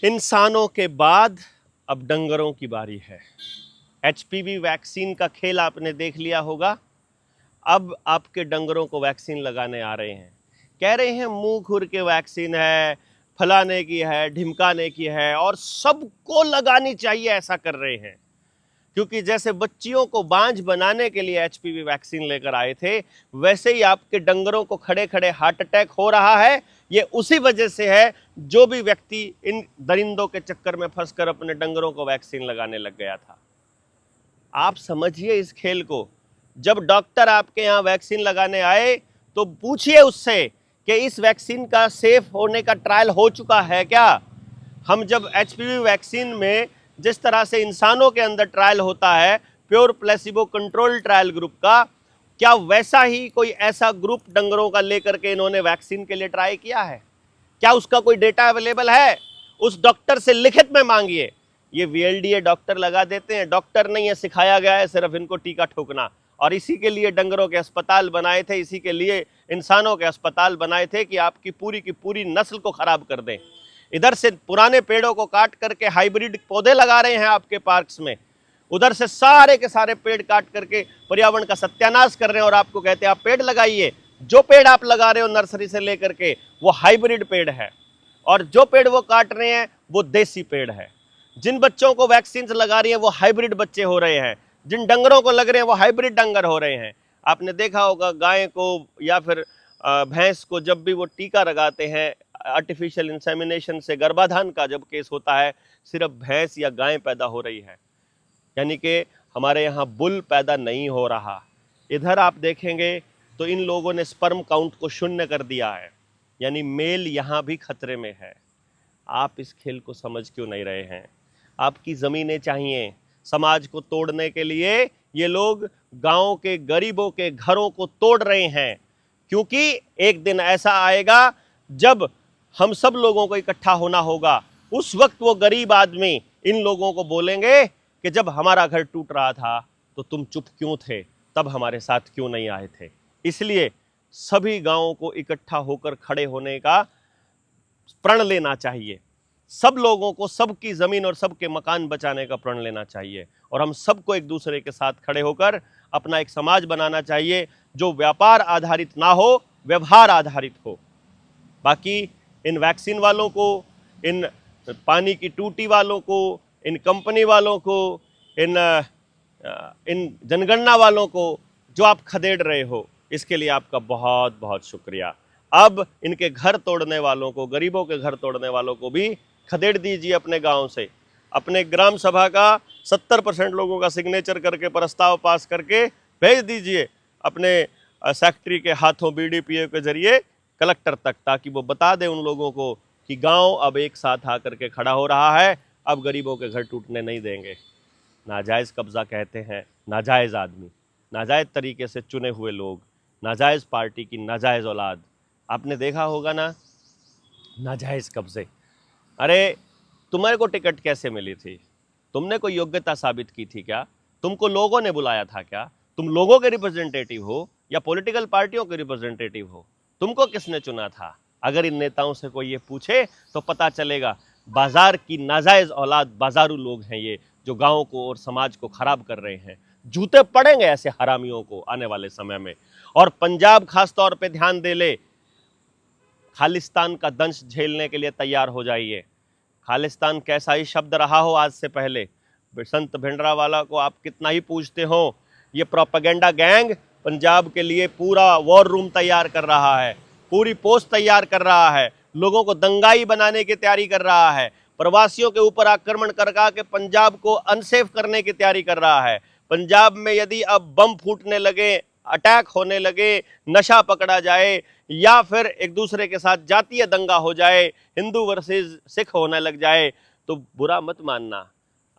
इंसानों के बाद अब डंगरों की बारी है। एचपीवी वैक्सीन का खेल आपने देख लिया होगा। अब आपके डंगरों को वैक्सीन लगाने आ रहे हैं। कह रहे हैं मुंह खुर के वैक्सीन है, फलाने की है, ढिमकाने की है और सबको लगानी चाहिए, ऐसा कर रहे हैं। क्योंकि जैसे बच्चियों को बांझ बनाने के लिए एचपीवी वैक्सीन लेकर आए थे, वैसे ही आपके डंगरों को खड़े खड़े हार्ट अटैक हो रहा है। ये उसी वजह से है जो भी व्यक्ति इन दरिंदों के चक्कर में फंसकर अपने डंगरों को वैक्सीन लगाने लग गया था। आप समझिए इस खेल को। जब डॉक्टर आपके यहाँ वैक्सीन लगाने आए तो पूछिए उससे कि इस वैक्सीन का सेफ होने का ट्रायल हो चुका है क्या। हम जब एचपीवी वैक्सीन में जिस तरह से इंसानों के अंदर ट्रायल होता है, pure placebo control trial group का, क्या वैसा ही कोई ऐसा ग्रुप डंगरों का लेकर के इन्होंने वैक्सीन के लिए ट्राई किया है? क्या उसका कोई डेटा अवेलेबल है? उस डॉक्टर से लिखित में मांगिए। ये वीएलडीए डॉक्टर लगा देते हैं, डॉक्टर नहीं है, सिखाया गया है सिर्फ इनको टीका ठोकना। और इसी के लिए डंगरों के अस्पताल बनाए थे, इसी के लिए इंसानों के अस्पताल बनाए थे कि आपकी पूरी की पूरी नस्ल को खराब कर दें। इधर से पुराने पेड़ों को काट करके हाइब्रिड पौधे लगा रहे हैं आपके पार्क्स में, उधर से सारे के सारे पेड़ काट करके पर्यावरण का सत्यानाश कर रहे हैं और आपको कहते हैं आप पेड़ लगाइए। जो पेड़ आप लगा रहे हो नर्सरी से लेकर के वो हाइब्रिड पेड़ है, और जो पेड़ वो काट रहे हैं वो देसी पेड़ है। जिन बच्चों को वैक्सीन लगा रही है वो हाइब्रिड बच्चे हो रहे हैं, जिन डंगरों को लग रहे हैं वो हाइब्रिड डंगर हो रहे हैं। आपने देखा होगा गाय को या फिर भैंस को जब भी वो टीका लगाते हैं आर्टिफिशियल इंसेमिनेशन से, गर्भाधान का जब केस होता है, सिर्फ भैंस या गाय पैदा हो रही है, यानी कि हमारे यहाँ बुल पैदा नहीं हो रहा। इधर आप देखेंगे तो इन लोगों ने स्पर्म काउंट को शून्य कर दिया है, यानी मेल यहाँ भी खतरे में है। आप इस खेल को समझ क्यों नहीं रहे हैं? आपकी ज़मीनें चाहिए। समाज को तोड़ने के लिए ये लोग गांव के गरीबों के घरों को तोड़ रहे हैं, क्योंकि एक दिन ऐसा आएगा जब हम सब लोगों को इकट्ठा होना होगा। उस वक्त वो गरीब आदमी इन लोगों को बोलेंगे कि जब हमारा घर टूट रहा था तो तुम चुप क्यों थे, तब हमारे साथ क्यों नहीं आए थे। इसलिए सभी गांवों को इकट्ठा होकर खड़े होने का प्रण लेना चाहिए। सब लोगों को सबकी ज़मीन और सबके मकान बचाने का प्रण लेना चाहिए, और हम सबको एक दूसरे के साथ खड़े होकर अपना एक समाज बनाना चाहिए जो व्यापार आधारित ना हो, व्यवहार आधारित हो। बाकी इन वैक्सीन वालों को, इन पानी की टूटी वालों को, इन कंपनी वालों को, इन जनगणना वालों को जो आप खदेड़ रहे हो, इसके लिए आपका बहुत बहुत शुक्रिया। अब इनके घर तोड़ने वालों को, गरीबों के घर तोड़ने वालों को भी खदेड़ दीजिए अपने गांव से। अपने ग्राम सभा का 70% लोगों का सिग्नेचर करके प्रस्ताव पास करके भेज दीजिए अपने सेक्रेटरी के हाथों बीडीपीओ के जरिए कलेक्टर तक, ताकि वो बता दे उन लोगों को कि गांव अब एक साथ आकर के खड़ा हो रहा है, अब गरीबों के घर टूटने नहीं देंगे। नाजायज़ कब्जा कहते हैं नाजायज़ आदमी, नाजायज़ तरीके से चुने हुए लोग, नाजायज़ पार्टी की नाजायज़ औलाद। आपने देखा होगा ना, नाजायज़ कब्जे। अरे तुम्हारे को टिकट कैसे मिली थी? तुमने कोई योग्यता साबित की थी क्या? तुमको लोगों ने बुलाया था क्या? तुम लोगों के रिप्रेजेंटेटिव हो या पॉलिटिकल पार्टियों के रिप्रेजेंटेटिव हो? तुमको किसने चुना था? अगर इन नेताओं से कोई ये पूछे तो पता चलेगा बाजार की नाजायज औलाद, बाजारू लोग हैं ये, जो गाँव को और समाज को खराब कर रहे हैं। जूते पड़ेंगे ऐसे हरामियों को आने वाले समय में। और पंजाब खास तौर पे ध्यान दे ले, खालिस्तान का दंश झेलने के लिए तैयार हो जाइए। खालिस्तान कैसा ही शब्द रहा हो आज से पहले, संत भिंडरावाला को आप कितना ही पूछते हो, ये प्रोपेगेंडा गैंग पंजाब के लिए पूरा वॉर रूम तैयार कर रहा है, पूरी पोस्ट तैयार कर रहा है, लोगों को दंगाई बनाने की तैयारी कर रहा है, प्रवासियों के ऊपर आक्रमण कर के पंजाब को अनसेफ करने की तैयारी कर रहा है। पंजाब में यदि अब बम फूटने लगे, अटैक होने लगे, नशा पकड़ा जाए, या फिर एक दूसरे के साथ जातीय दंगा हो जाए, हिंदू वर्सेस सिख होने लग जाए, तो बुरा मत मानना,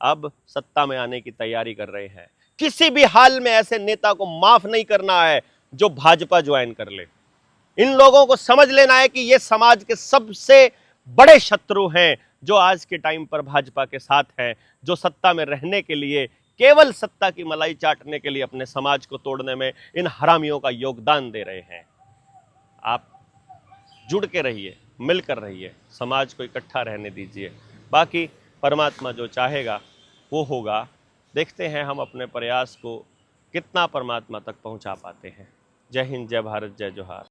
अब सत्ता में आने की तैयारी कर रहे हैं। किसी भी हाल में ऐसे नेता को माफ नहीं करना है जो भाजपा ज्वाइन कर ले। इन लोगों को समझ लेना है कि ये समाज के सबसे बड़े शत्रु हैं, जो आज के टाइम पर भाजपा के साथ हैं, जो सत्ता में रहने के लिए, केवल सत्ता की मलाई चाटने के लिए अपने समाज को तोड़ने में इन हरामियों का योगदान दे रहे हैं। आप जुड़ के रहिए, मिलकर रहिए, समाज को इकट्ठा रहने दीजिए। बाकी परमात्मा जो चाहेगा वो होगा। देखते हैं हम अपने प्रयास को कितना परमात्मा तक पहुंचा पाते हैं। जय हिंद, जय भारत, जय जोहार।